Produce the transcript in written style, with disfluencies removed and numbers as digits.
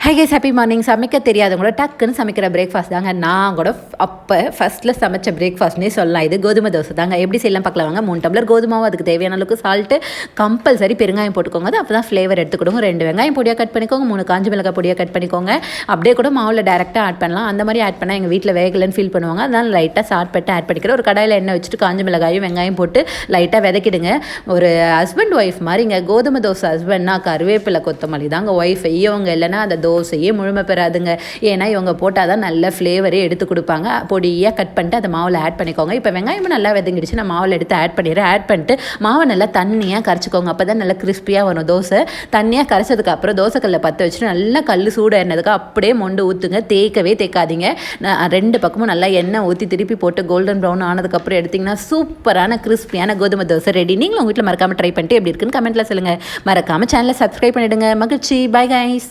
Hi guys, happy morning. சமைக்க தெரியாதவங்களோட டக்குன்னு சமைக்கிற பிரேக்ஃபாஸ்ட் தாங்க. நான் கூட அப்போ ஃபஸ்ட்டில் சமைச்ச பிரேக்ஃபாஸ்ட்னே சொல்லலாம். இது கோதுமை தோசை தாங்க. எப்படி செய்யலாம் பார்க்கலாம் வாங்க. 3 டம்ளர் கோதுமாவும், அதுக்கு தேவையான அளவுக்கு சால்ட்டு, கம்பல்சரி பெருங்காயம் போட்டுக்கோங்க. அது அப்போ தான் ஃப்ளேவர் எடுத்துக்கிடுங்க. 2 வெங்காயம் பொடியாக கட் பண்ணிக்கோங்க, 3 காஞ்சி மிளகாய் பொடியாக கட் பண்ணிக்கோங்க. அப்படியே கூட மாவில் டேரெக்டாக ஆட் பண்ணலாம். அந்த மாதிரி ஆட் பண்ணால் எங்கள் வீட்டில் வேகலைன்னு ஃபீல் பண்ணுவாங்க. அதனால் லைட்டாக சால்ட் ஆட் பண்ணிக்கிறேன். ஒரு கடாயில் எண்ணெய் வச்சுட்டு காஞ்சி மிளகாயும் வெங்காயம் போட்டு லைட்டாக விதக்கிடுங்க. ஒரு ஹஸ்பண்ட் ஒய்ஃப் மாதிரிங்க. கோதுமை தோசை ஹஸ்பண்ட்னா கருவேப்பிலை கொத்தமல்லி தாங்க ஒய்ஃப். இவங்க இல்லைன்னா அந்த தோசையே முழுமை பெறாதுங்க. ஏன்னா இவங்க போட்டால் தான் நல்ல ஃப்ளேவரே எடுத்து கொடுப்பாங்க. பொடியாக கட் பண்ணிட்டு அதை மாவில் ஆட் பண்ணிக்கோங்க. இப்போ வெங்காயமும் நல்லா விதங்கிடுச்சு. நான் மாவில் எடுத்து ஆட் பண்ணிடுறேன். ஆட் பண்ணிட்டு மாவை நல்லா தண்ணியாக கரைச்சிக்கோங்க. அப்போ தான் நல்லா கிறிஸ்பியாக வரும் தோசை. தண்ணியாக கரைச்சதுக்கப்புறம் தோசைக்கல்லை பற்ற வச்சுட்டு நல்லா கல் சூடு எண்ணதுக்கு அப்படியே மொண்டு ஊற்றுங்க. தேய்க்கவே தேய்க்காதீங்க. 2 பக்கமும் நல்லா எண்ணெய் ஊற்றி திருப்பி போட்டு கோல்டன் ப்ரௌன் ஆனதுக்கப்புறம் எடுத்திங்கன்னா சூப்பரான கிறிஸ்பியான கோதுமை தோசை ரெடி. நீங்களும் உங்கள் வீட்டில் மறக்காமல் ட்ரை பண்ணிட்டு எப்படி இருக்குன்னு கமெண்ட்டில் சொல்லுங்கள். மறக்காமல் சேனலை சப்ஸ்கிரைப் பண்ணிவிடுங்க. மகிழ்ச்சி. Bye guys.